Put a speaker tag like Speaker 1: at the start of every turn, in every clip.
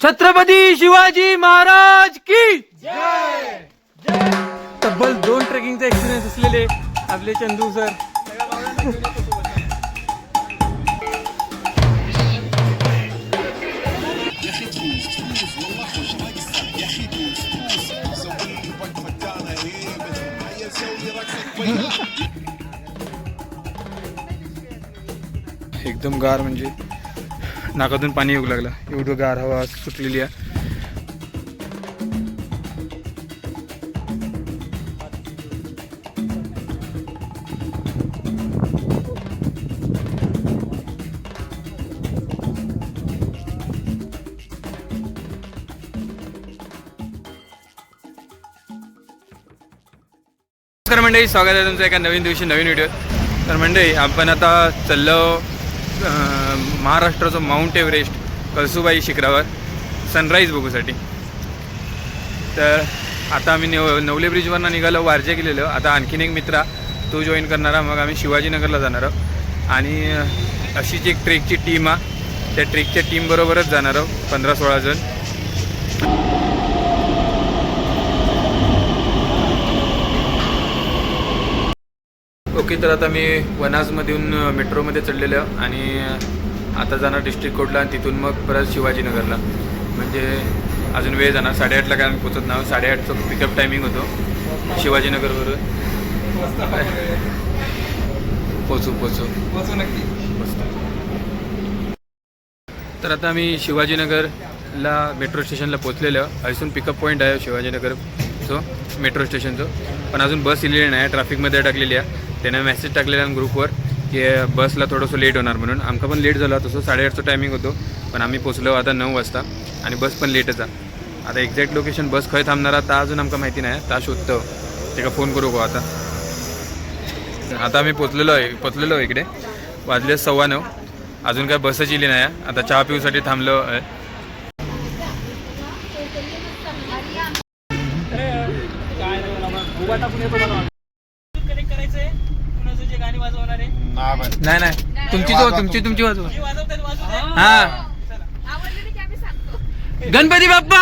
Speaker 1: छत्रपती शिवाजी महाराज की जय. तब्बल 2 ट्रेकिंगचा एक्सपिरियन्स असलेले आपले चंदू सर. एकदम गार, म्हणजे नाकातून पाणी येऊ लागलं, एवढं गार हवा सुटलेली आहे. नमस्कार मंडळी, स्वागत आहे तुमचं एका नवीन दिवशी नवीन व्हिडिओ. तर मंडळी, आपण आता चाललो महाराष्ट्राचं माउंट एव्हरेस्ट कळसुबाई शिखरावर सनराईज बघूसाठी. तर आता आम्ही नवले ब्रिजवरनं निघालो, वारजे गेलेलो. आता आणखीन एक मित्र तो जॉईन करणारा, मग आम्ही शिवाजीनगरला जाणार आहोत. आणि अशीच एक ट्रेकची टीम आहे, त्या ट्रेकच्या टीमबरोबरच जाणार आहोत, 15-16 जण. ओके, तर आता मी वनाजमधून मेट्रोमध्ये चढलेलो आणि आता जाणार डिस्ट्रिक्ट कोर्टला आणि तिथून मग परत शिवाजीनगरला. म्हणजे अजून वेळ जाणार, 8:30ला काय आम्ही पोचत नाही. 8:30चं पिकअप टायमिंग होतो शिवाजीनगरवरून. पोचू नक्की. तर आता आम्ही शिवाजीनगरला मेट्रो स्टेशनला पोचलेलो. इथून पिकअप पॉईंट आहे शिवाजीनगरचं मेट्रो स्टेशनचं, पण अजून बस इलेली नाही, ट्रॅफिकमध्ये अडकलेली आहे. त्याने मेसेज टाकलेला ग्रुपवर की बसला थोडंसं लेट होणार म्हणून. आमका पण लेट झाला, तसं 8:30चं टायमिंग होतो, पण आम्ही पोचलो आता 9 वाजता आणि बस पण लेटच आहे. आता एक्झॅक्ट लोकेशन बस खंय थांबणार आता अजून आमका माहिती नाही, ता शोधतो, त्याला फोन करू गो. आता आम्ही पोचलेलो इकडे, वाजले 9:15. अजून काय बसच इली नाही. आता चहा पिऊसाठी थांबलो आहे. नाही तुमची वाजवा. हा, गणपती बाप्पा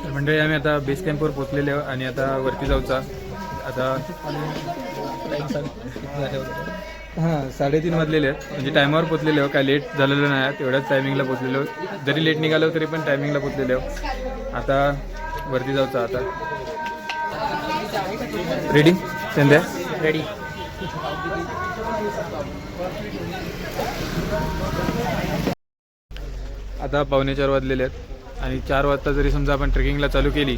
Speaker 1: मंडळी. आम्ही आता बेस कॅम्पवर पोचलेलो आणि आता वरती जाऊचा. आता 3:30 वाजलेले आहेत, म्हणजे टायमावर पोचलेलो, काय लेट झालेलं नाही, तेवढ्याच टायमिंगला पोचलेलो. जरी लेट निघालो तरी पण टायमिंगला पोचलेलो. आता वरती जाऊचा. आता रेडी संध्या, रेडी. आता 3:45 वाजलेले आहेत आणि 4 वाजता जरी समजा आपण ट्रेकिंगला चालू केली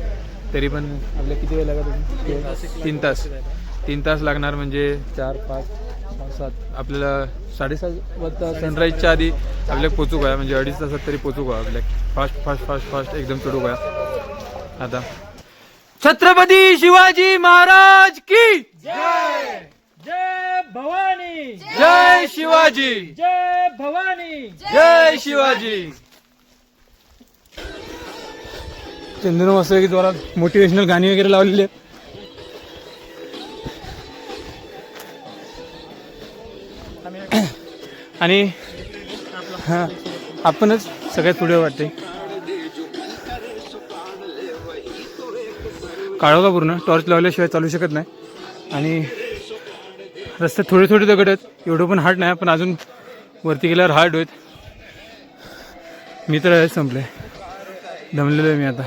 Speaker 1: तरी पण आपल्याला किती वेळ लागत? 3 तास लागणार. म्हणजे 4, 5, 6, 7 आपल्याला 7:30 वाजता सनराईजच्या आधी आपल्याला पोचू का, म्हणजे 2.5 तासात तरी पोचू का आपल्याला. फास्ट एकदम चढू का. आता छत्रपती शिवाजी महाराज की जय. जय भवानी, जय शिवाजी, जय भवानी, जय शिवाजी. चंदन मस्त की जोरात मोटिवेशनल गाणी वगैरे लावलेली आहेत. आणि हां, आपणच सगळ्यात पुढे वाटते. काढो का पूर्ण, टॉर्च लावल्याशिवाय चालू शकत नाही. आणि रस्त्यात थोडे दगड आहेत, एवढं पण हार्ड नाही, पण अजून वरती गेल्यावर हार्ड होत. मी तर संपले, दमलेलो आहे मी आता.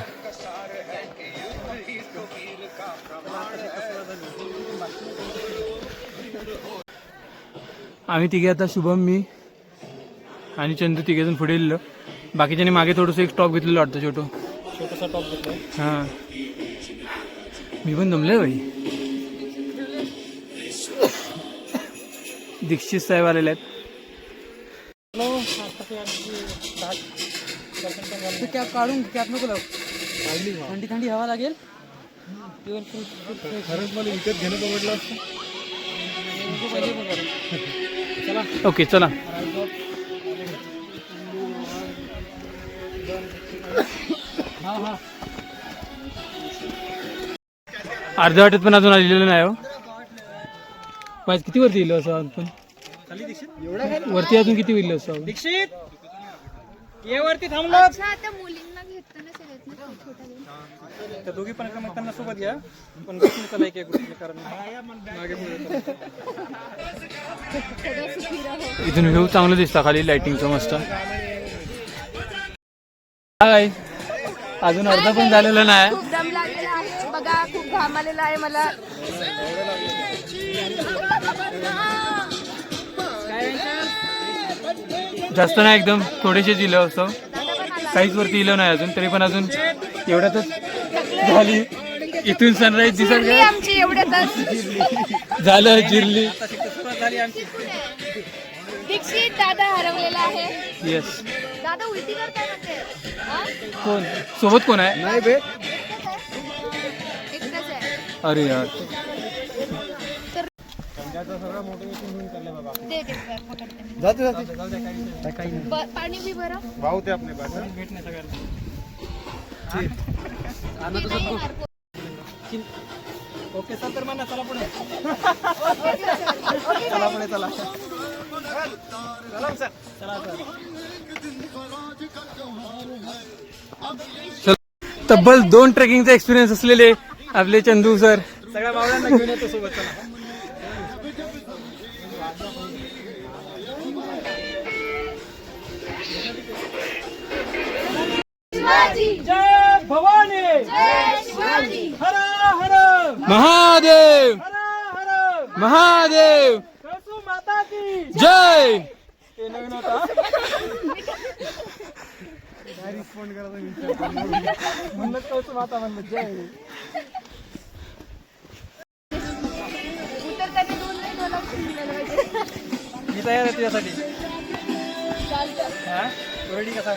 Speaker 1: आम्ही तिघे आता, शुभम, मी आणि चंदू, तिघेजण पुढे गेलेलो. बाकीच्यांनी मागे थोडंसं एक स्टॉप घेतलेलं वाटतं, छोटासा टॉप घेतला. हां, मी पण दमले भाई. दीक्षित साहेब आलेले आहेत. कॅप काढून, कॅप नको लाव, थंडी हवा लागेल. खरंच मला विकत घेणं परवडलं असतं. ओके चला. अर्ध्या वाटेत पण अजून आलेलं नाही हो. पाच किती वरती येईल असं आपण वरती अजून किती होईल असं
Speaker 2: दीक्षित ये वरती थांबलो.
Speaker 3: आता मुलींना घेताना सगळ्यात ना छोटा घेऊन.
Speaker 2: त्या दोघी पण मग त्यांना सोबत घ्या पण गोष्टी चला एक गोष्टी कारण मागे पुढे
Speaker 3: थोडंसं फिरा.
Speaker 1: इथून व्ह्यू चांगलं दिसतं खाली लाइटिंगचं मस्त. काय अजून अर्धा पण झालेलं नाही.
Speaker 3: खूप दम लागलेला आहे बघा, खूप घाम आलेला आहे मला.
Speaker 1: जास्त नाही, एकदम थोडेसे इलं असं, काहीच वरती इलं नाही अजून, तरी पण अजून एवढ्यातच झाली. इथून सनराईज दिसत
Speaker 3: जिरली
Speaker 1: काय
Speaker 3: आमची एवढ्यातच.
Speaker 1: झालं जिरली.
Speaker 2: सुरुवात झाली आमची.
Speaker 3: दीक्षित दादा हरवलेला आहे.
Speaker 1: येस.
Speaker 3: दादा उलटी करताय म्हणते. हा?
Speaker 1: कोण सोबत कोण आहे?
Speaker 2: नाही बे
Speaker 3: एकटाच आहे.
Speaker 1: अरे यार
Speaker 3: दे दे पकडते मी.
Speaker 2: जाते काही
Speaker 3: पाणी बी बरं.
Speaker 2: भाऊ ते आपले पास भेटणे सगळ्यांना. ओके सर तर म्हणा चला पुढे. चला पुढे चला. चला सर चला सर.
Speaker 1: तब्बल 2 ट्रेकिंगचा एक्सपिरियन्स असलेले आपले चंदू सर.
Speaker 2: सगळ्या मावळ्यांना घेऊन येतो सोबत. चला
Speaker 3: शिवाजी
Speaker 2: जय भवानी
Speaker 3: जय शिवाजी.
Speaker 2: हर हर
Speaker 1: महादेव
Speaker 2: हर हर
Speaker 1: महादेव
Speaker 2: कसू माता की
Speaker 1: जय.
Speaker 2: हे नवीन होता. रिस्पॉन्ड करायचा म्हणलं कसू माता म्हणलं जय.
Speaker 3: उतरताना दोन नाही मला फिरलेलं पाहिजे.
Speaker 2: मी तयार आहे तुझ्यासाठी.
Speaker 3: चालतं.
Speaker 2: हा रेडी कसा
Speaker 3: हा.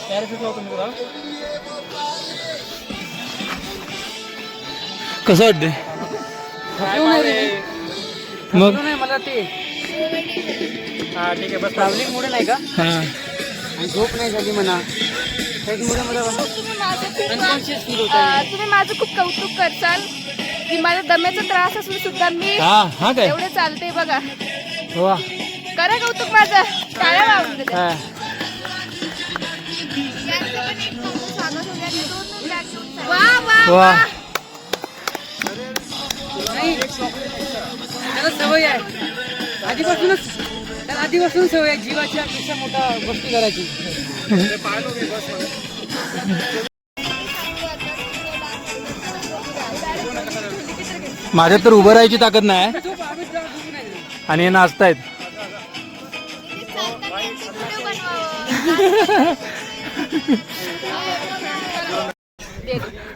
Speaker 2: तयार सुद्धा होतो मी तुला.
Speaker 1: कसं वाटते मग?
Speaker 2: नाही मला ते हा ठीक आहे बस. ट्रॅव्हलिंग मुळे नाही का
Speaker 1: हा
Speaker 2: आणि झोप नाही झाली म्हणा त्याच्यामुळे मला
Speaker 3: तुम्ही माझं खूप कौतुक करसाल की मला दम्याचा त्रास असून सुद्धा मी
Speaker 1: हा हा काय
Speaker 3: एवढे चालते बघा.
Speaker 1: वा
Speaker 3: करा कौतुक माझं. टाळ्या वाजवून देते.
Speaker 1: हा.
Speaker 3: वा वा
Speaker 1: वा
Speaker 3: वा.
Speaker 2: त्याला सवय आहे आधीपासूनच. त्याला आधीपासून सवय आहे जीवाच्या पेक्षा मोठ्या गोष्टी करायची.
Speaker 1: माझ्यात तर उभं राहायची ताकद नाही आणि हे नाचतायत.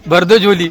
Speaker 1: भरदो झोली.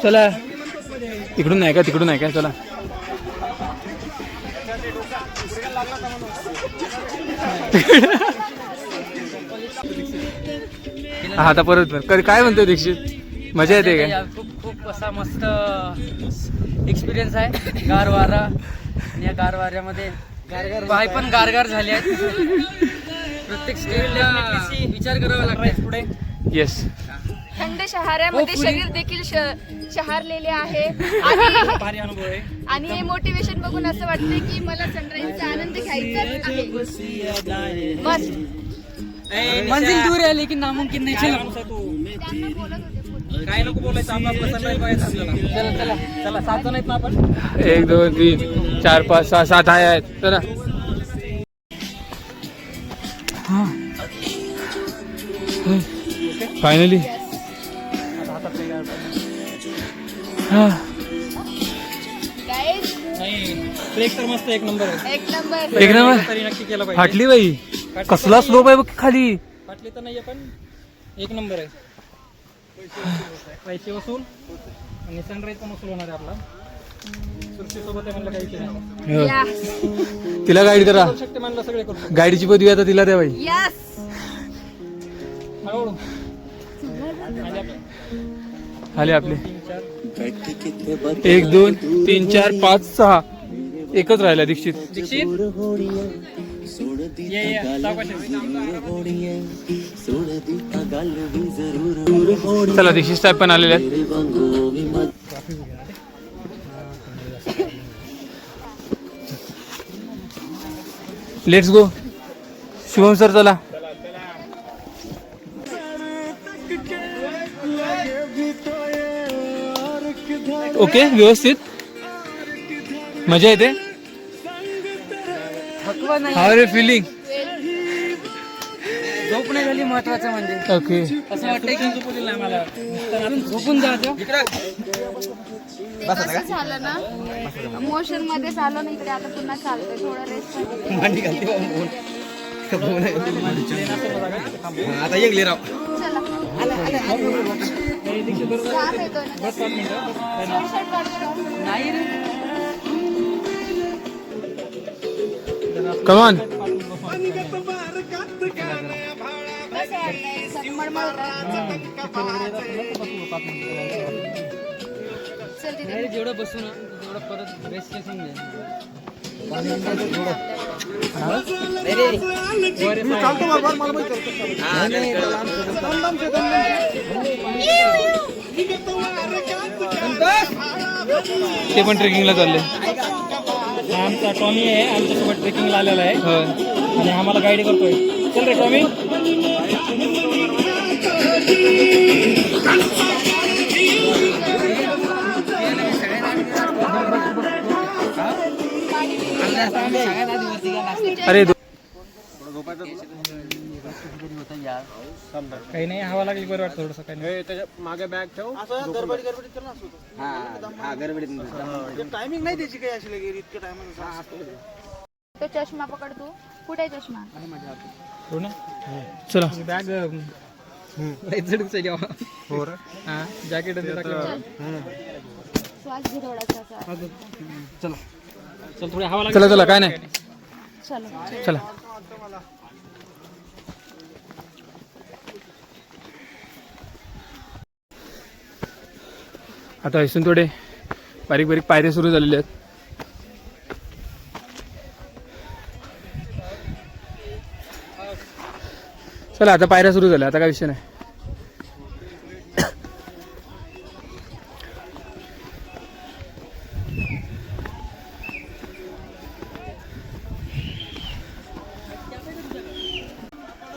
Speaker 1: चला इकडून नाही का तिकडून नाही का. चला हा आता परत काय म्हणतोय दीक्षित? मजा येते काय?
Speaker 4: खूप खूप असा मस्त एक्सपिरियन्स आहे. गार वारा आणि या गार वाऱ्यामध्ये पाय पण गारगार झाले आहेत. प्रत्येक स्टेजला विचार करावा लागतो पुढे.
Speaker 1: येस.
Speaker 3: थंड शहरामध्ये शरीर देखील शहारलेले आहे आणि
Speaker 2: भारी अनुभव आहे.
Speaker 3: आणि हे मोटिवेशन बघून असं वाटतंय की मला सनराईजचा आनंद घ्यायचाच आहे. मस्त.
Speaker 4: मंजिल दूर आहे लेकिन नामुमकिन नाही.
Speaker 2: काय
Speaker 4: चला
Speaker 2: माणूस आहे तू.
Speaker 3: त्यांना बोलत होते.
Speaker 2: काय नको बोलायचं. आपलं सनराईज बघायचं आपल्याला.
Speaker 4: चला चला
Speaker 2: चला 7 जण आहेत ना आपण.
Speaker 1: 1 2 3 4 5 6 7 आहेत. चला फायनली.
Speaker 3: Guys,
Speaker 2: नाही ट्रेक तर मस्त एक नंबर आहे.
Speaker 3: एक नंबर.
Speaker 1: एक नंबर.
Speaker 2: तरी नक्की केलं पाहिजे.
Speaker 1: फाटली बाई. कसला स्लोप आहे बघ खाली.
Speaker 4: फाटली तर नाहीये पण एक नंबर आहे. पैसे वसूल आणि सनराईज पण वसूल होणार आहे आपला. सुरक्षेसोबत आहे म्हणलं काही विषय नाही.
Speaker 3: Yes.
Speaker 1: तिला गाडी करा,
Speaker 4: करू शकते म्हणलं सगळे करू.
Speaker 1: गाडीची पदवी आता तिला द्या बाई.
Speaker 3: Yes.
Speaker 4: हळूहळू
Speaker 1: आले आपले 1 2 3 4 5 6 एकच राहिला दीक्षित.
Speaker 4: दीक्षित ये सावकाश.
Speaker 1: चला दीक्षित साहेब पण आलेले आहेत. Let's go. शुभम सर चला. ओके व्यवस्थित मजा येते.
Speaker 4: थकवा नाही,
Speaker 1: हाव आर यू फिलिंग?
Speaker 4: झोप नाही झाली महत्वाचं म्हणजे.
Speaker 1: ओके
Speaker 4: असं वाटतंय की झोपू नाही मला, अजून झोपून जायचं.
Speaker 3: कसं झालं ना, मोशन मध्ये चाललो ना इकडे, आता पुन्हा चालतंय थोडं रेस्ट.
Speaker 2: आता एक लिरा
Speaker 3: चला काम येतोय ना. शर्ट काढतो.
Speaker 4: नाही रे,
Speaker 1: कम ऑन.
Speaker 3: कसं वाटतंय? सगळं मळमळ होतंय. चल तिथे.
Speaker 4: नाही रे, जेवढं बसू ना तेवढं परत रेस्ट समजेल.
Speaker 1: ते पण ट्रेकिंगला चालले.
Speaker 4: आमचा टॉमी आहे, आमच्यासोबत ट्रेकिंगला आलेला आहे आणि आम्हाला गाईड करतोय. चल रे टॉमी.
Speaker 1: अरे
Speaker 4: काही नाही, हवा लागली बरं वाटतं थोडंसं. काही नाही,
Speaker 2: त्याच्या मागे बॅग ठेव. असं गडबडीत कर ना. गडबडीत टायमिंग नाही त्याची काही अशी लगेच इतकं टायमिंग.
Speaker 3: तो चष्मा पकड तू. कुठे आहे चष्मा?
Speaker 4: हो ना.
Speaker 1: चला
Speaker 4: बॅग हो हा जॅकेट
Speaker 3: श्वास घे थोडासा.
Speaker 4: चला चल, थोडी हवा लागली.
Speaker 1: चला चला काय नाही.
Speaker 3: चलो
Speaker 1: चला आता इथून थोडे बारीक बारीक पायऱ्या सुरू झालेल्या आहेत. चला आता पायऱ्या सुरू झाल्या, आता काय विषय नाही.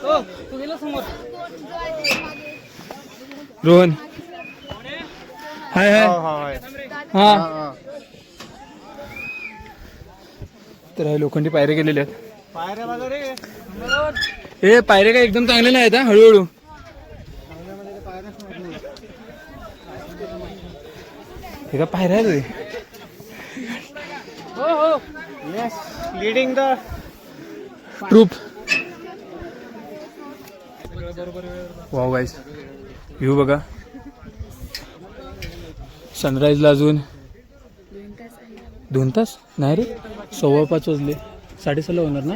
Speaker 4: हो, तू गेला समोर.
Speaker 1: रोहन हाय हाय हा. तर हे लोखंडी पायऱ्या गेलेल्या आहेत.
Speaker 2: पायऱ्या वगैरे
Speaker 1: हे पायऱ्या काय एकदम चांगले नाही आहेत हा, हळूहळू. हे का पायऱ्या आहेत रे?
Speaker 4: हो हो,
Speaker 2: yes leading the
Speaker 1: troop. Wow guys, view बघा. सनराईजला अजून 2 तास नाही रे, 5:15 वाजले. 6:30 होणार ना.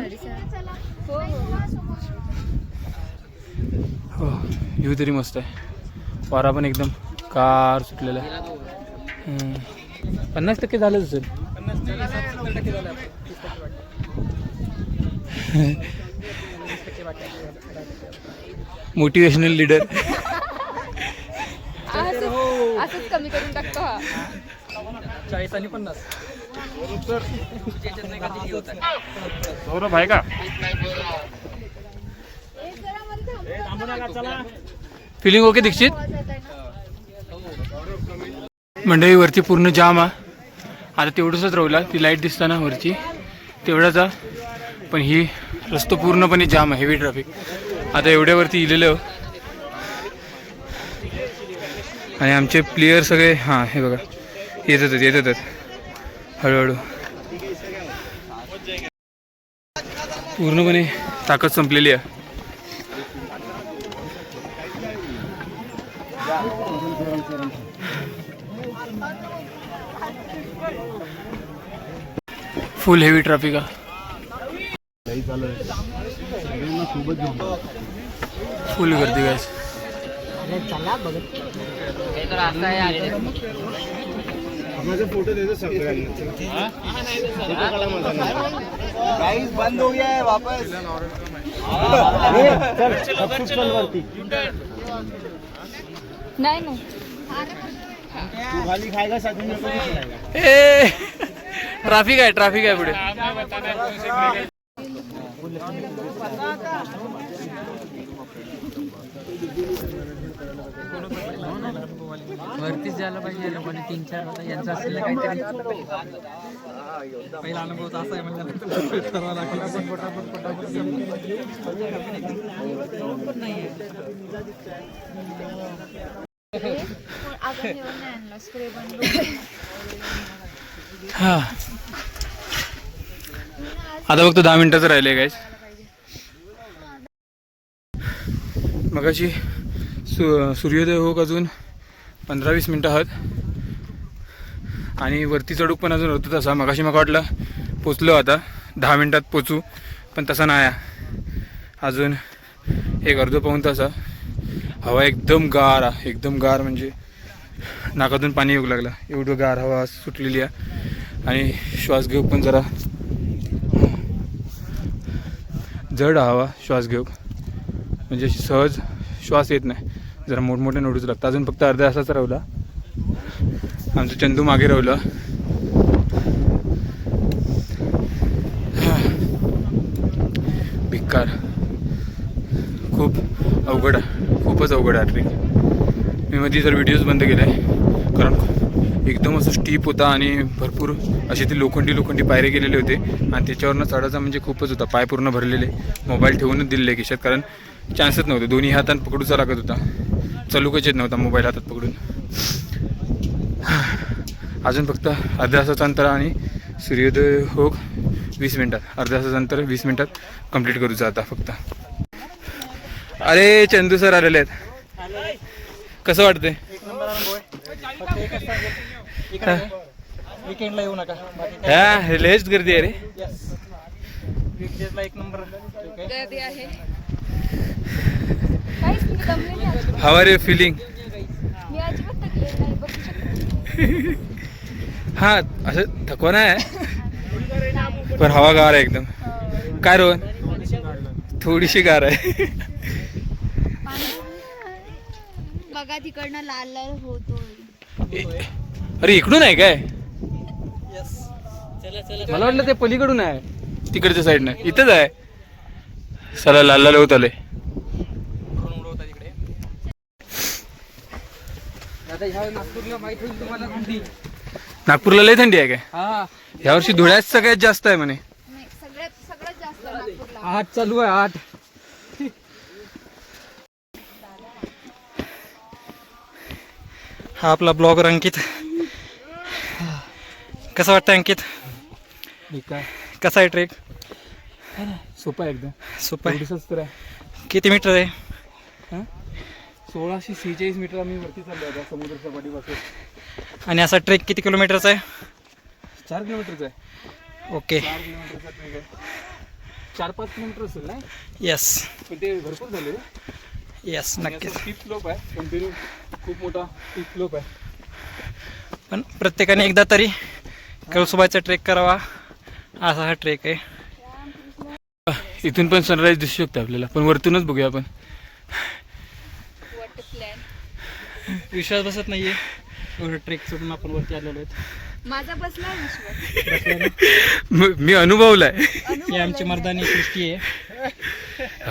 Speaker 1: हो, व्ह्यू तरी मस्त आहे. वारा पण एकदम कार सुटलेला आहे. 50% झालंच असेल.
Speaker 4: 50% झालं.
Speaker 1: Motivational leader.
Speaker 3: असंच कमी करून टाकतो हा.
Speaker 4: 40 आणि 50.
Speaker 1: सौरभ आहे का? Feeling okay Dikshit? मंडळी वरती पूर्ण जाम आहे. आता तेवढंच राहिला, ती लाईट दिसताना वरची तेवढाच आहे. पण ही रस्ता पूर्णपणे जाम आहे, हेवी ट्रॅफिक. आता एवढ्यावरती इलेलं आणि आमचे प्लेयर सगळे हां हे बघा येतातच हळूहळू. पूर्णपणे ताकद संपलेली आहे. फुल हेवी ट्रॅफिक आहे, फुल गर्दी गाईस.
Speaker 2: गाइस बंद हो गया है वापस.
Speaker 3: नाही नाही
Speaker 2: तू खाली खाएगा साथ में मेरे को भी खिलाएगा.
Speaker 1: ए ट्रॅफिक आहे पुढे.
Speaker 4: वरतीच जायला पाहिजे लोकांनी 3-4 यांचं असलेलं काहीतरी पहिला अनुभव तर असा आहे म्हणजे
Speaker 1: हा आता फक्त 10 मिनिटाचं राहिले गाईस. मगाशी सूर्योदय होक अजून 15-20 मिनटं आहात आणि वरती चढूक पण अजून होतं. तसा मगाशी मला वाटलं पोचलो आता 10 मिनटात पोचू, पण तसा नाही आहे. अजून एक अर्धा पाऊण तास. हवा एकदम गार म्हणजे नाकातून पाणी येऊ लागला, एवढं गार हवा सुटलेली आहे. आणि श्वास घेऊ पण जरा जड हवा, श्वास घेऊ म्हणजे सहज श्वास येत नाही, जरा मोठमोठे नोडूच लागतं. अजून फक्त अर्ध्या तासाचा राहिला. आमचं चंदू मागे राहिलं. भिक्कार खूप अवघड आहे, खूपच अवघड आहे ट्रेक. मी मध्ये जर व्हिडिओज बंद केले कारण एकदम असं स्टीप होता आणि भरपूर असे ते लोखंडी पायरे केलेले होते आणि त्याच्यावरनं चढायचा म्हणजे खूपच होता. पाय पूर्ण भरलेले, मोबाईल ठेवूनच दिलेले खिशात कारण चान्सच नव्हते. दोन्ही हातात पकडूचा लागत होता, चालूकच येत नव्हता मोबाईल हातात पकडून. अजून फक्त अर्ध्या तासाचं अंतर आणि सूर्योदय हो 20 मिनटात. अर्ध्या तासाचं अंतर 20 मिनटात कंप्लीट करूचं आता फक्त. अरे चंदू सर आलेले आहेत, कसं वाटतंय?
Speaker 2: वीकेंडला येऊ नका.
Speaker 1: हा लयच गर्दी आहे रे.
Speaker 2: वीकडेजला 1 नंबर
Speaker 3: गर्दी आहे. काहीच मी दमले नाही अजिबात.
Speaker 1: How are you feeling?
Speaker 3: मी अजिबात थकले नाही, बघू शकतो.
Speaker 1: हा असं थकवा नाही आहे पण हवा गार आहे एकदम. काय रोहन? थोडीशी गार आहे.
Speaker 3: बघा तिकडनं लाल लाल होतोय.
Speaker 1: अरे इकडून आहे काय? मला वाटलं ते पलीकडून आहे, तिकडच्या साईडनं. इथंच आहे. चला लाल लाल होत आले.
Speaker 4: आता ह्या नागपूरला माहित होईल तुम्हाला थंडी.
Speaker 1: नागपूरला लय थंडी आहे काय?
Speaker 4: हा
Speaker 1: यावर्षी धुळ्यात सगळ्यात जास्त आहे म्हणे.
Speaker 3: नाही सगळ्यात जास्त नागपूरला.
Speaker 4: 8 चालू आहे 8. हा आपला ब्लॉगर अंकित. कसं वाटतं अंकित? कसा आहे ट्रेक?
Speaker 1: सोपा आहे एकदम.
Speaker 4: सोपा आहे.
Speaker 1: एवढंच तर आहे.
Speaker 4: किती मीटर आहे?
Speaker 1: 1646 मीटर आम्ही वरती चाललो आता समुद्र सपाटीपासून.
Speaker 4: आणि असा ट्रेक किती किलोमीटरचा आहे?
Speaker 1: 4 किलोमीटरचा आहे.
Speaker 4: ओके
Speaker 1: 4 किलोमीटरचा ट्रेक आहे. 4-5 किलोमीटर असेल ना,
Speaker 4: यस
Speaker 1: पण ते भरपूर झाले.
Speaker 4: यस नक्कीच.
Speaker 1: स्टीप स्लोप आहे, कंटिन्यू खूप मोठा स्टीप स्लोप आहे.
Speaker 4: पण प्रत्येकाने एकदा तरी कळसुबाईचा ट्रेक करावा, असा हा ट्रेक आहे.
Speaker 1: इथून पण सनराईज दिसू शकते आपल्याला, पण वरतूनच बघूया आपण.
Speaker 3: What a plan.
Speaker 4: विश्वास बसत नाहीये एवढं ट्रेक सोडून आपण वरती आलेलो आहेत.
Speaker 3: माझा बसला विश्वास.
Speaker 1: मी अनुभवलाय.
Speaker 4: ही आमची मर्दानी सृष्टी आहे.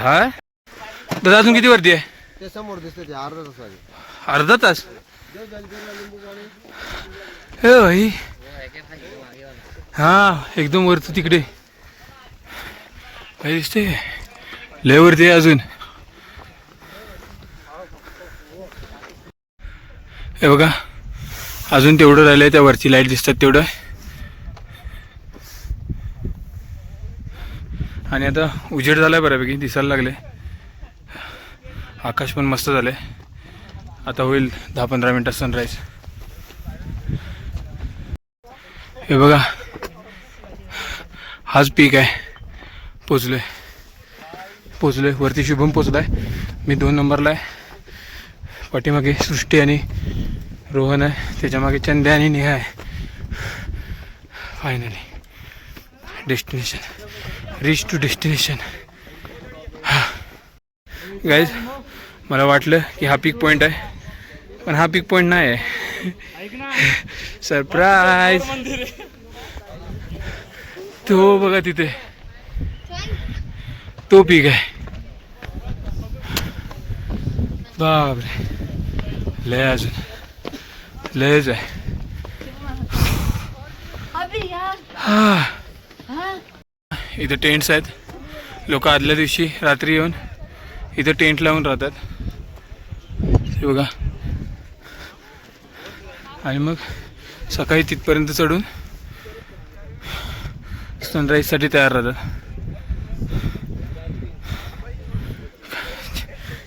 Speaker 1: हा दादा अजून किती वरती आहे?
Speaker 2: ते समोर दिसते ते अर्धा तास आहे.
Speaker 1: अर्धा तास? हे भाई हा एकदम वरती तिकडे काय दिसते, लय वरती आहे अजून. हे बघा अजून तेवढं राहिलंय, त्या वरची लाईट दिसतात तेवढं. आणि आता उजेड झालाय बऱ्यापैकी, दिसायला लागले. आकाश पण मस्त झालं आहे. आता होईल 10-15 मिनटात सनराईज. हे बघा हाच पीक आहे. पोचलोय वरती. शुभम पोचलाय, मी 2 नंबरला आहे. पाठीमागे सृष्टी आणि रोहन आहे, त्याच्यामागे चंद्या आणि नेहा आहे. Finally destination, reach to destination. Guys मला वाटलं की हा पीक पॉईंट आहे, पण हा पीक पॉईंट नाही आहे. सरप्राईज. तो बघा तिथे तो पीक आहे. बापरे, लय अजून लयच आहे. इथे टेंट्स आहेत. लोक आदल्या दिवशी रात्री येऊन इथं टेंट लावून राहतात. हे बघा. आणि मग सकाळी तिथपर्यंत चढून सनराईजसाठी तयार राहतात.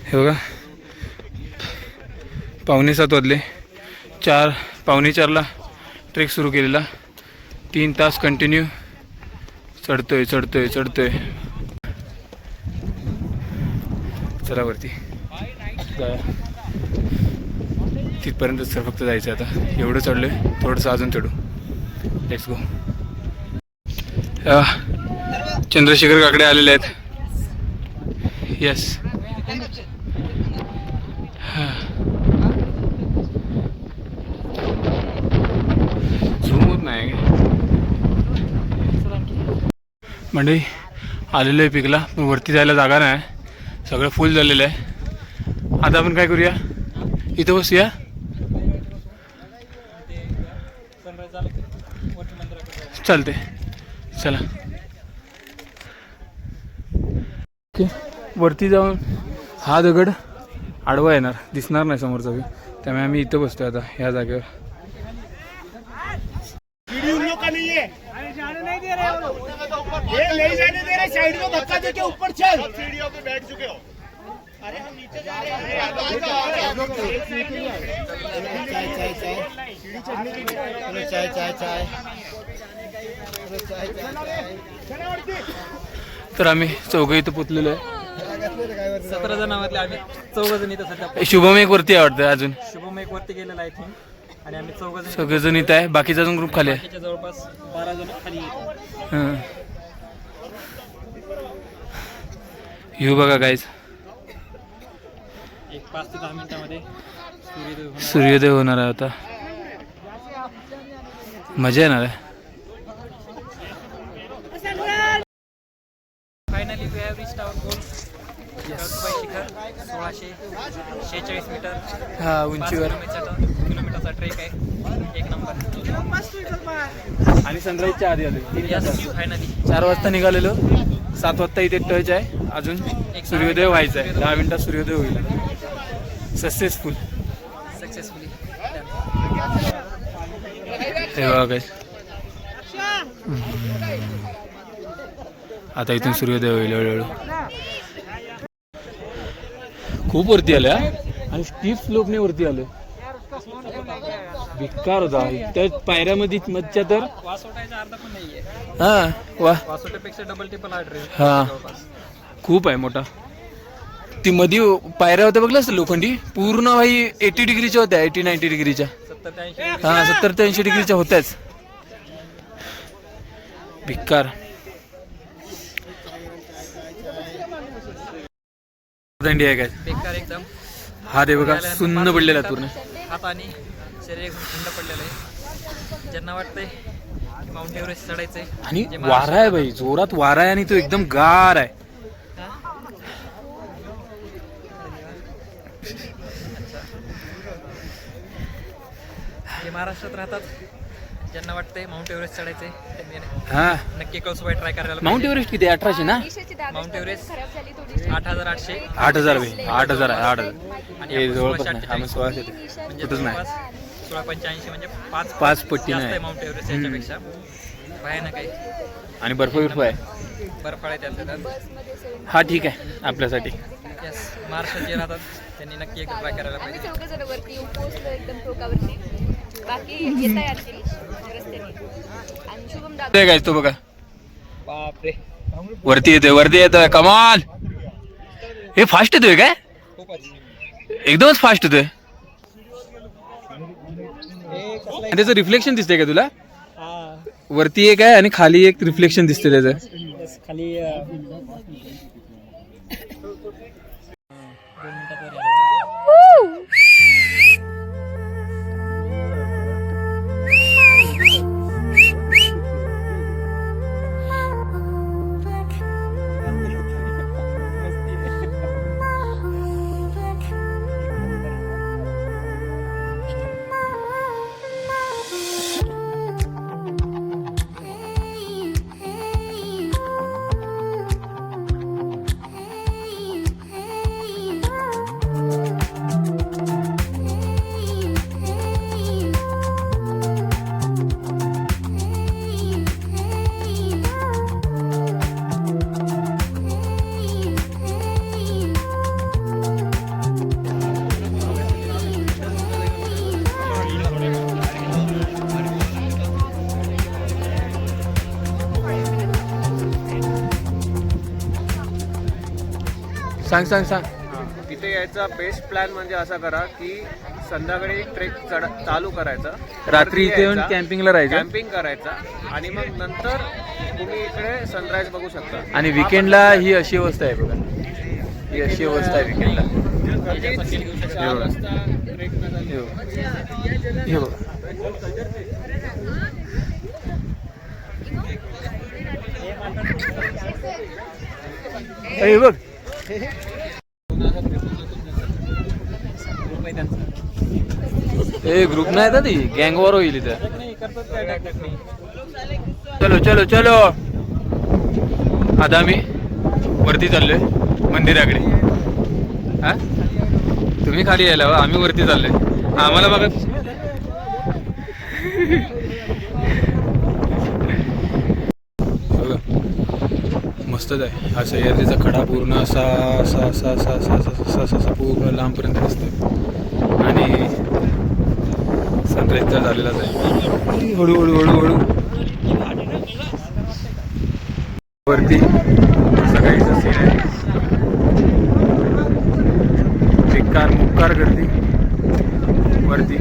Speaker 1: हे बघा 5:45 वाजले. 4:45ला ट्रेक सुरू केलेला. 3 तास कंटिन्यू चढतोय. चला वरती तिथपर्यंत सर फक्त जायचं आता. एवढं चढलोय, थोडंसं अजून चढू. Let's go. चंद्रशेखर काकडे आलेले आहेत. येस. झूम होत नाही म्हणजे आलेलं आहे पिकला, पण वरती जायला जागा नाही. सगळं फुल झालेलं आहे. आता आपण काय करूया, इथं बसूया. चालते, चला. ओके, वरती जाऊन हा दगड आडवा येणार, दिसणार नाही समोरचा व्यू. त्यामुळे आम्ही इथं बसतोय आता ह्या जागेवर. तर आम्ही 4 इथं पोचलेलो आहे.
Speaker 4: 17 जणांमधले आम्ही 4 जण इथं सध्या.
Speaker 1: शुभम एक वरती आहे वाटतं अजून.
Speaker 4: शुभम एक वरती गेलेला आहे थिंक. आणि आम्ही 4 जण
Speaker 1: सगळेजण इथं आहे. बाकीचा अजून ग्रुप खाली आहे.
Speaker 4: त्याच्या जवळपास 12 जण खाली येतात.
Speaker 1: येऊ बघा गाईज,
Speaker 4: एक 5 ते 10 मिनिटांमध्ये
Speaker 1: सूर्योदय होणार आहे. आता मजा येणार आहे.
Speaker 4: Finally we have reached our goal. शिखर 1646 मीटर.
Speaker 1: हा उंचीवर
Speaker 4: किलोमीटरचा ट्रेक आहे. 1 नंबर.
Speaker 1: आणि सनराईजच्या आधी आलो.
Speaker 4: फायनली
Speaker 1: 4 वाजता निघालेलो. 7 वाजता इथे टच आहे. अजून सूर्योदय व्हायचा आहे. 10 मिनिटात सूर्योदय होईल. सक्सेसफुली. हे बघा काय, आता इथून सूर्योदय होईल हळूहळू. खूप वरती आल्या आणि स्टीप स्लोपने वरती आलं. बेकार होता त्या पायऱ्यामध्ये मज्जा. तर
Speaker 4: वासोटायचा अर्धा पण नाहीये.
Speaker 1: हा वा,
Speaker 4: वासोट्यापेक्षा डबल टिपल हा ट्रेक.
Speaker 1: हा खूप आहे मोठा. ती मध्ये पायऱ्या होत्या बघल्या असतं लोखंडी, पूर्ण भाई 80 डिग्रीच्या होत्या. 80-90 डिग्रीच्या.
Speaker 4: 70 ते 80.
Speaker 1: हा 70 ते 80 डिग्रीच्या होत्याच. भिक्कार. थंडी आहे काय
Speaker 4: बेकार एकदम.
Speaker 1: हा दे बघा सुन्न पडलेला पूर्ण.
Speaker 4: हात आणि शरीर एकदम थंड पडलेलं आहे. ज्यांना वाटतंय की माउंट एव्हरेस्ट चढायचंय.
Speaker 1: आणि वारा आहे भाई, जोरात वारा आहे आणि तो एकदम गार आहे.
Speaker 4: जे महाराष्ट्रात राहतात, ज्यांना वाटतंय माउंट एव्हरेस्ट चढायचंय, त्यांनी
Speaker 1: हा
Speaker 4: नक्की कळसुबाई ट्राय करायला.
Speaker 1: माउंट एव्हरेस्ट किती 1800 ना?
Speaker 4: Mount Everest 8800.
Speaker 1: 8000 भाई 8000 आहे. 8000
Speaker 4: आणि
Speaker 1: हे
Speaker 4: आपण
Speaker 1: जवळपास
Speaker 4: 1648.
Speaker 1: नाही. आम्ही 1600
Speaker 4: म्हणजे
Speaker 1: कुठंच नाही.
Speaker 4: 1685 म्हणजे
Speaker 1: 5 पट्टी
Speaker 4: जास्त आहे
Speaker 1: नाही.
Speaker 4: माउंट एव्हरेस्ट याच्यापेक्षा. भयानक आहे.
Speaker 1: आणि बर्फ आहे.
Speaker 4: बर्फाळ आहे त्यातल्या त्यात.
Speaker 1: हा ठीक आहे आपल्यासाठी.
Speaker 4: येस महाराष्ट्रात जे राहतात त्यांनी नक्की एकदा ट्राय करायला
Speaker 3: आम्ही
Speaker 4: पाहिजे.
Speaker 3: चौघ जण वरती येऊन पोहोचलो एकदम टोकावरती. बाकी येता यार केली रस्त्याने. आणि शुभम दादा
Speaker 1: काय तो बघा
Speaker 4: बापरे
Speaker 1: वरती येतोय कमाल. हे फास्ट येतोय काय एकदमच फास्ट येतोय. आणि त्याचं रिफ्लेक्शन दिसतंय का तुला वरती एक आहे आणि खाली एक रिफ्लेक्शन दिसते त्याचं
Speaker 4: खाली
Speaker 1: सांग
Speaker 5: तिथे यायचा बेस्ट प्लॅन म्हणजे असा करा की संध्याकाळी ट्रेक चालू करायचा,
Speaker 1: रात्री इथे येऊन कॅम्पिंगला राहायचं
Speaker 5: कॅम्पिंग करायचा आणि मग नंतर तुम्ही इकडे सनराईज बघू शकता.
Speaker 1: आणि विकेंडला ही अशी अवस्था आहे बघा. ही अशी अवस्था आहे विकेंडला. हे बघा हे बघ ग्रुप नाही आता ती गँग वॉर होईल इथं. चलो चलो चलो आता आम्ही वरती चाललोय मंदिराकडे. हा तुम्ही खाली यायला हवं, आम्ही वरती चाललोय. आम्हाला बघा मस्तच आहे. हा सह्याद्रीचा खडा पूर्ण असा असा असा असा असा असा असा असा पूर्ण लांबपर्यंत दिसतोय आणि सनराईज तर झालेलाच आहे. हळूहळू हळूहळू वरती सकाळीचा सीन आहे. बेकार मुक्कार गर्दी वरती.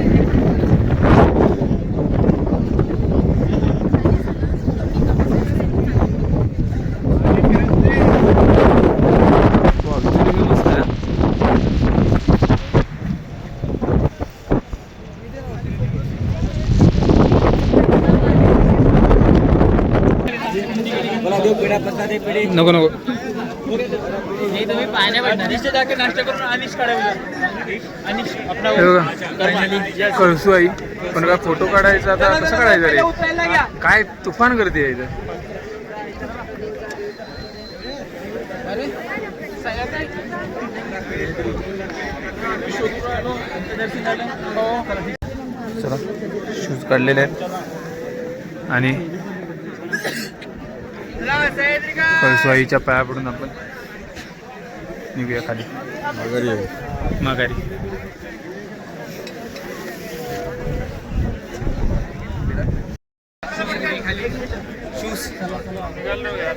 Speaker 1: नको नको
Speaker 4: तुम्ही पाहण्या नाश्ता करून अनिश
Speaker 1: कळसू आई पण काय फोटो काढायचा आता कसं काढायचं रे. काय तुफान गर्दी आहे इथं. चला शूज काढलेले आहेत आणि कळसुआईच्या पाया पडून आपण निघूया खाली माघारी.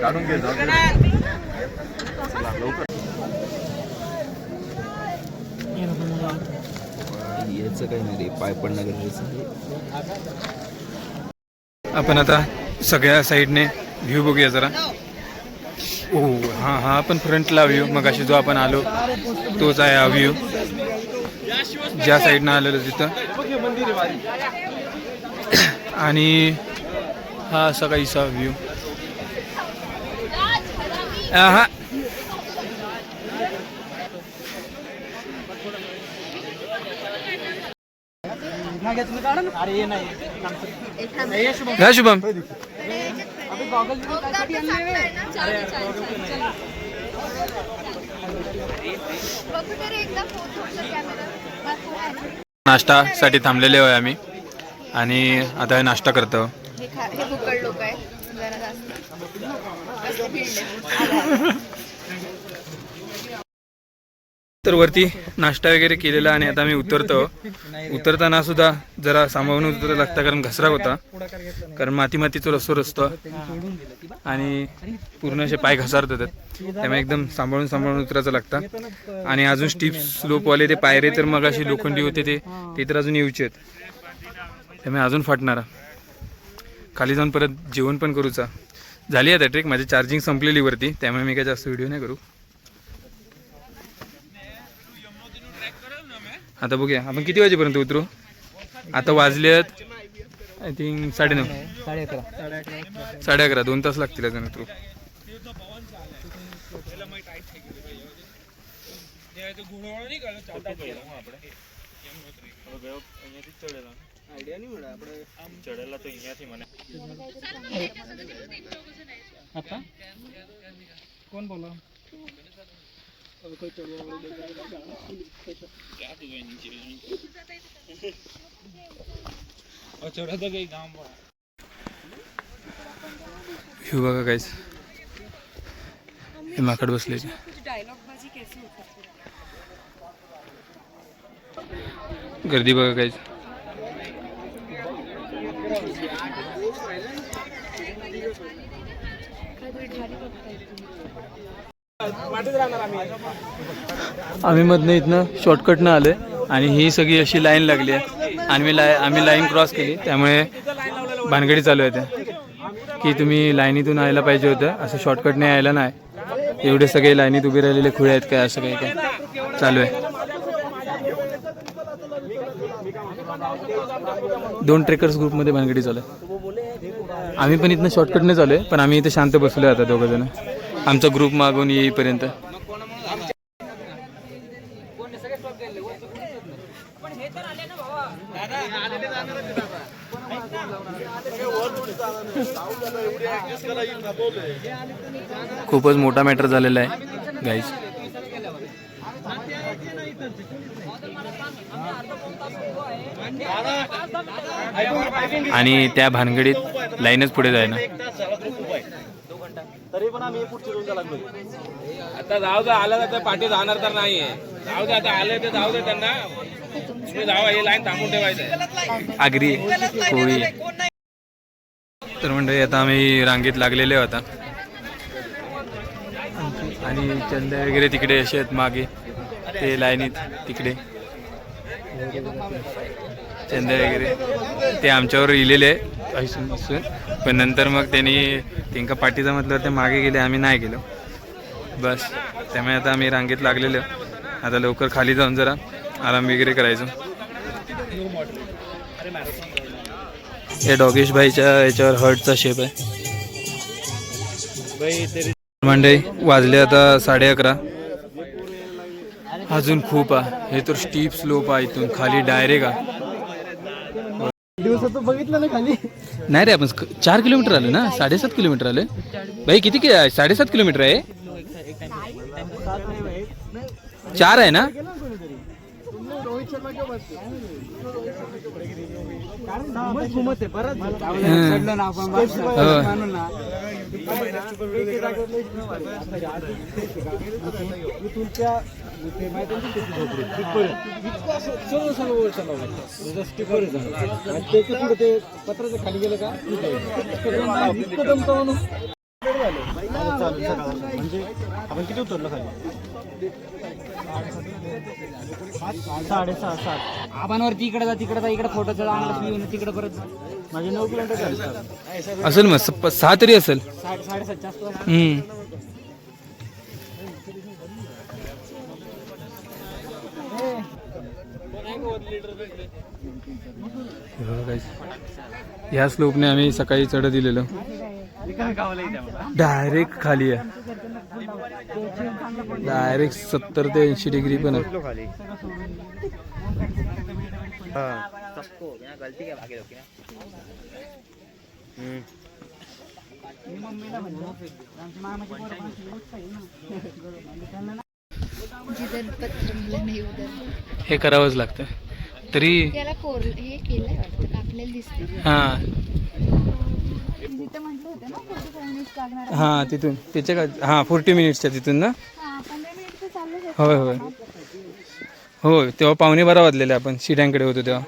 Speaker 5: काढून घे
Speaker 2: याचं काही नाही रे, पाय पडणं गरजेचं आहे.
Speaker 1: आपण आता सगळ्या साईडने व्ह्यू बघूया जरा. ओ हा पण फ्रंटला व्ह्यू मग अशी जो आपण आलो तोच आहे हा व्ह्यू. ज्या साईडनं आलेलो तिथं आणि हा असा काहीसा व्ह्यू. हा या शुभम नाश्तासाठी थांबलेले आहे आम्ही आणि आता नाश्ता करतो.
Speaker 3: हे भुकड लोक आहे जरा जास्त.
Speaker 1: तर वरती नाश्ता वगैरे केलेला आणि आता मी उतरताना सुद्धा जरा सांभाळून उतरायला लागतं, कारण घसरा होता, कारण मातीचा रस्तो आणि पूर्ण असे पाय घसारत होतात, त्यामुळे एकदम सांभाळून उतरायचं लागतं. आणि अजून स्टीप स्लोपवाले ते पायरे तर मग अशी लोखंडी होते ते तर अजून येऊचे आहेत, त्यामुळे अजून फाटणारा. खाली जाऊन परत जेवण पण करूचा. झाली आता ट्रेक, माझी चार्जिंग संपलेली वरती, त्यामुळे मी काय जास्त व्हिडिओ नाही करू. आता बघूया आपण किती वाजेपर्यंत उतरू. आता वाजलेत आय थिंक 9:30 11:30 2 तास लागतील अजून उतरू.
Speaker 2: कोण बोला
Speaker 1: व्ह्यू बघा गाईस, हे माकड बसले, गर्दी बघा गाईस. आम्ही मधनं इथनं शॉर्टकटनं आलोय आणि ही सगळी अशी लाईन लागली आहे आणि आम्ही लाईन क्रॉस केली, त्यामुळे भानगडी चालू आहे त्या की तुम्ही लाईनीतून यायला पाहिजे होतं, असं शॉर्टकटने यायला नाही. एवढे सगळे लाईनीत उभे राहिलेले खुळे आहेत काय, असं काही काय चालू आहे. 2 ट्रेकर्स ग्रुपमध्ये भानगडी चालू आहे. आम्ही पण इथनं शॉर्टकटने चालू आहे, पण आम्ही इथे शांत बसलो आता दोघं जण, आमचा ग्रुप मागून येईपर्यंत. खूपच मोठा मॅटर झालेला आहे गाईज. आणि त्या भानगडीत लाईनच पुढे जायना.
Speaker 2: तरी पण आम्ही पुढचे दोन लागलो.
Speaker 5: आता जाऊ दे, आलं तर पाठी जाणार तर नाहीये. जाऊ दे, आता आले ते जाऊ दे, त्यांना जाऊ, ही लाईन थांबून ठेवायचं.
Speaker 1: आगरी होळी. तर मंडळी आता आम्ही रांगेत लागलेले होता आणि चंदा वगैरे तिकडे असे आहेत मागे, ते लाईनीत तिकडे चंदा वगैरे ते आमच्यावर इलेले ऐसून, पण नंतर मग त्यांनी पाठीचा म्हटलं ते मागे गेले, आम्ही नाही गेलो बस. त्यामुळे आता आम्ही रांगेत लागलेलो. आता लवकर खाली जाऊन जरा आराम वगैरे करायचो. या डॉगेश भाईच्या याच्यावर हर्टचा शेप आहे. मंडळी वाजले आता 11:30. अजून खूप आहे, हे तर स्टीप स्लोप आहे, इथून खाली डायरेक्ट आहे.
Speaker 2: दिवसाचं बघितलं ना खाली.
Speaker 1: नाही रे, आपण 4 किलोमीटर आलो ना, 7.5 किलोमीटर आलोय भाई. किती 7.5 किलोमीटर आहे, 4 आहे ना.
Speaker 2: पत्राचं खाली गेलं का म्हणजे आपण किती उतरलो खाली. 6:30
Speaker 4: आपण वरती इकडे जा, इकडे फोटो चढा, आम्हाला तिकडे परत
Speaker 2: माझे 9 किलोमीटर
Speaker 1: असेल, मग 6 तरी असेल.
Speaker 4: 7:30 आसपास.
Speaker 1: ह्या स्लोपने आम्ही सकाळी चढ दिलेलो, डायरेक्ट खाली आहे, डायरेक्ट 70 ते 80 डिग्री पण आहे. हे करावंच लागतं तरी.
Speaker 3: त्याला हे केलंय वाटतं, आपल्याला दिसतं.
Speaker 1: हां
Speaker 3: तिथं म्हटलं होतं ना 45 मिनिट्स लागणार.
Speaker 1: हां तिथून त्याच्या का 40 मिनिट्सच्या तिथून ना.
Speaker 3: 15 मिनिट तर चाललं.
Speaker 1: होय होय. हो तेव्हा 11:15 वाजलेले आपण शिट्यांकडे होतो तेव्हा.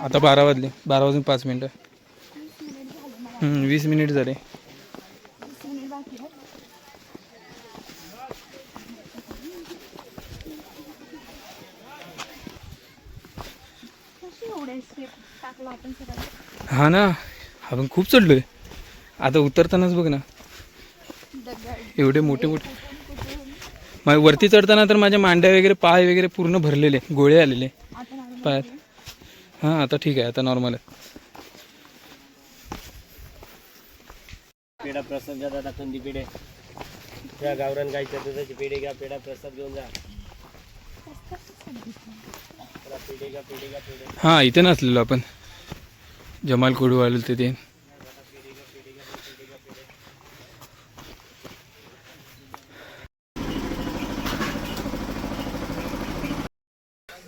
Speaker 1: आता 12 वाजले, 12 वाजून 5 मिनटं. 20 मिनिट झाले. हा ना, आपण खूप चढलोय. आता उतरतानाच बघ ना एवढे मोठे मोठे. वरती चढताना तर माझ्या मांड्या वगैरे पाय वगैरे पूर्ण भरलेले, गोळे आलेले पायात. हां आता ठीक आहे, आता नॉर्मल आहे.
Speaker 6: पेढा प्रसाद द्या दादा, कंदी पेढे त्या गावरान गायच्या दुधाची पेढे घ्या, पेढा प्रसाद घेऊन जा. पेढे घ्या, पेढे घ्या, पेढे.
Speaker 1: हां इथे नसलेलो आपण, जमाल कोडू आलो ते.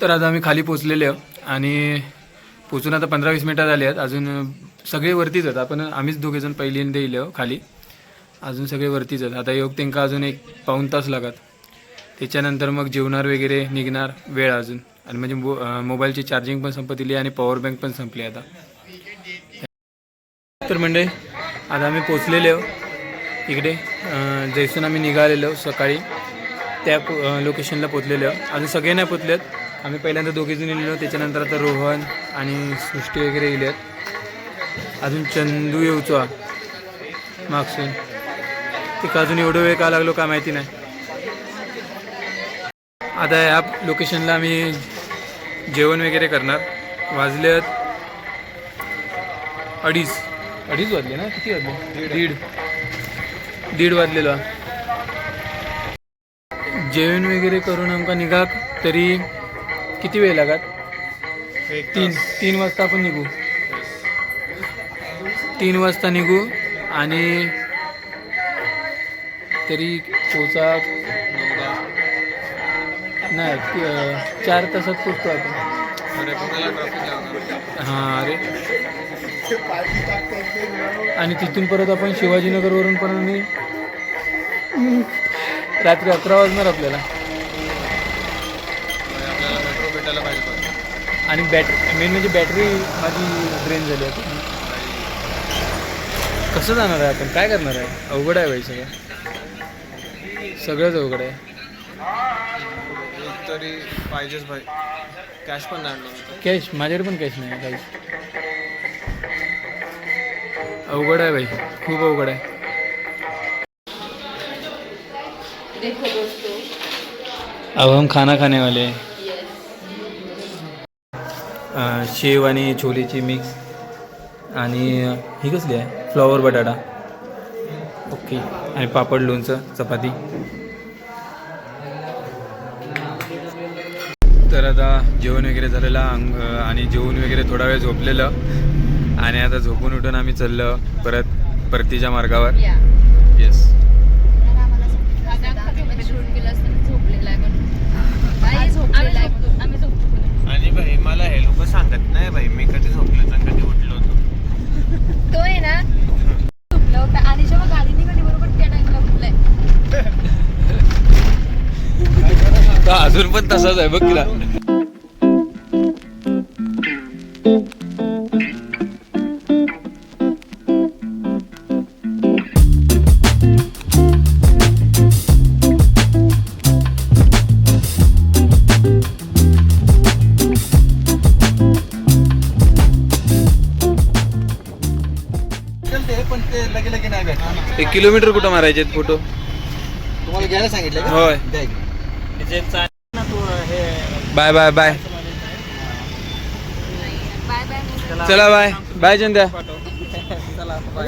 Speaker 1: तर आता आम्ही खाली पोचलेले आहोत आणि पोचून आता 15-20 मिनटात आले आहेत. अजून सगळे वरतीच आहेत. आम्हीच दोघेजण पहिल्यांदा येलो खाली, अजून सगळे वरतीच आहेत. आता योग त्यांना अजून 1-पाऊण तास लागत. त्याच्यानंतर मग जेवणार वगैरे निघणार वेळ अजून. आणि म्हणजे मोबाईलची चार्जिंग पण संपली आणि पॉवर बँक पण संपली आता. तर म्हणजे आता आम्ही पोचलेले आहोत इकडे. जैसून आम्ही निघालेलो सकाळी त्या लोकेशनला पोचलेलो आहोत. अजून सगळे नाही पोचलेत. आम्ही पहिल्यांदा दोघेजण गेलेलो, त्याच्यानंतर आता रोहन आणि सृष्टी वगैरे गेले आहेत. अजून चंदू येऊचो मागसून. ते अजून एवढं वेळ का लागलो का माहिती नाही. आता या लोकेशनला आम्ही जेवण वगैरे करणार. वाजले आहेत 2:30 वाजले ना, किती वाजले? 1:30 वाजलेला. जेवण वगैरे करून आमका निघाक तरी किती वेळ लागत? 3 वाजता आपण निघू. 3 वाजता निघू आणि तरी पोचा नाही 4 तासात पोचतो आपण. हां अरे, आणि तिथून परत आपण शिवाजीनगरवरून पण आम्ही रात्री 11 वाजणार आपल्याला. आणि मेन म्हणजे बॅटरी माझी ड्रेन झाली आहे. कसं जाणार आहे आपण, काय करणार आहे? अवघड आहे भाई, सगळंच अवघड आहे.
Speaker 2: तरी पाहिजेच भाई, कॅश पण नाही.
Speaker 1: कॅश माझ्याकडे पण कॅश नाही काही. अवघड आहे भाई, खूप अवघड आहे. अब हम खाना खाने वाले हैं. शेव आणि छोलेची मिक्स आणि ही कसली आहे? फ्लॉवर बटाटा. ओके. आणि पापड, लोणचं, चपाती. तर आता जेवण वगैरे झालेलं आणि जेवण वगैरे थोडा वेळ झोपलेलं आणि आता झोपून उठून आम्ही चाललो परत परतीच्या मार्गावर. येस.
Speaker 2: आणि भाई मला हे लोक सांगत नाही भाई मी कधी झोपलो तर कधी उठलो होतो.
Speaker 3: तो आहे ना झोपला होता आणि जेव्हा गाडी निघाली बरोबर त्या टाइमला उठलाय.
Speaker 1: अजून पण तसाच आहे बघ तिला.
Speaker 2: पण ते लगे लगे नाही भेटणार.
Speaker 1: 1 किलोमीटर कुठं मारायचे फोटो?
Speaker 2: तुम्हाला घ्यायला सांगितलं का?
Speaker 1: होय. Bye bye bye.
Speaker 3: Bye bye.
Speaker 1: चला बाय बाय चंद्या.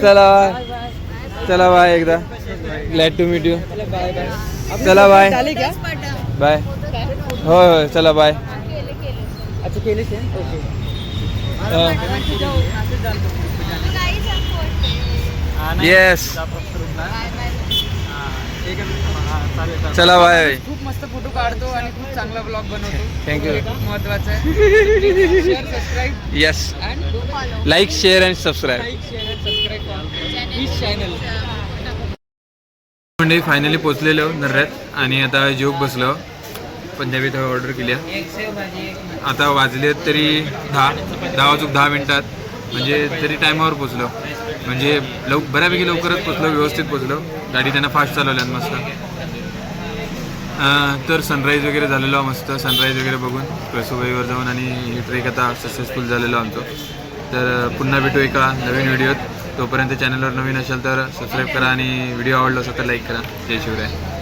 Speaker 1: चला बाय. चला बाय एकदा. Glad to meet you. चला बाय बाय. होय होय चला बाय.
Speaker 4: अच्छा केले ओके.
Speaker 1: येस. चला बाय.
Speaker 4: खूप मस्त फोटो काढतो आणि खूप चांगला ब्लॉग बनवतो.
Speaker 1: थँक्यू.
Speaker 4: महत्वाचं आहे. Share, subscribe
Speaker 1: yes.
Speaker 4: And
Speaker 1: like share and subscribe.
Speaker 4: Share and subscribe channel.
Speaker 1: म्हणजे फायनली पोचलेलो नर्यात आणि आता जेवक बसलो. पंजाबी थाळी ऑर्डर केल्या.
Speaker 4: एक सेव भाजी एक
Speaker 1: आता वाजले तरी 10 मिनिटात, म्हणजे तरी टायमावर पोचलो, म्हणजे बऱ्यापैकी लवकरच पोचलो, व्यवस्थित पोचलो. गाडी त्यांना फास्ट चालवल्यान मस्त. तर सनराईज वगैरे झालेलो मस्त. सनराईज वगैरे बघून कळसुबाईवर जाऊन आणि ही ट्रेक आता सक्सेसफुल झालेलो आमचं. तर पुन्हा भेटू एका नवीन व्हिडिओत. तोपर्यंत चॅनलवर नवीन असेल तर सबस्क्राईब करा आणि व्हिडिओ आवडला असेल तर लाईक करा. जय शिवराय.